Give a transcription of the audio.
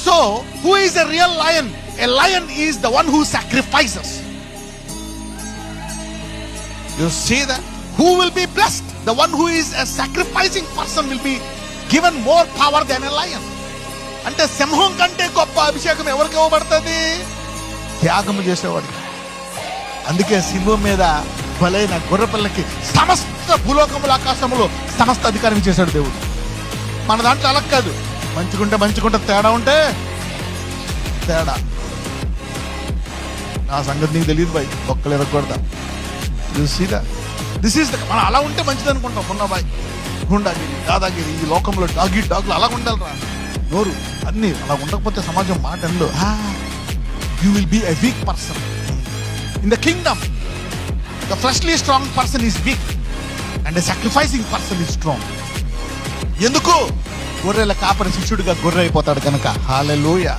So, who is a real lion? A lion is the one who sacrifices. You see that? Who will be blessed? The one who is a sacrificing person will be given more power than a lion. అంటే సింహం కంటే గొప్ప అభిషేకం ఎవరికి ఇవ్వబడుతుంది? త్యాగం చేసేవాడికి. అందుకే సింహం మీద బలైన గొర్రెపిల్లకి సమస్త భూలోకములు ఆకాశములు సమస్త అధికారం చేశాడు దేవుడు. మన దాంట్లో అలా కాదు. మంచుకుంటే తేడా ఉంటే తేడా. ఆ సంగతి నీకు తెలియదు బాయ్, ఒక్కలు ఎరగకూడదా? చూసిదా, దిస్ ఈస్ మనం అలా ఉంటే మంచిది అనుకుంటాం. మొన్న బాయ్ గుండాగిరి, దాదాగిరి, ఈ లోకంలో డాగులు అలా ఉండాలిరా. నోరు అన్ని అలా ఉండకపోతే సమాజం మాట ఎందు. You will be a week person in the Kingdom. The fleshly strong person is week and the sacrificing person is strong. ఎందుకు? గొర్రెల కాపరి శిష్యుడిగా గొర్రె అయిపోతాడు కనుక. హల్లెలూయా.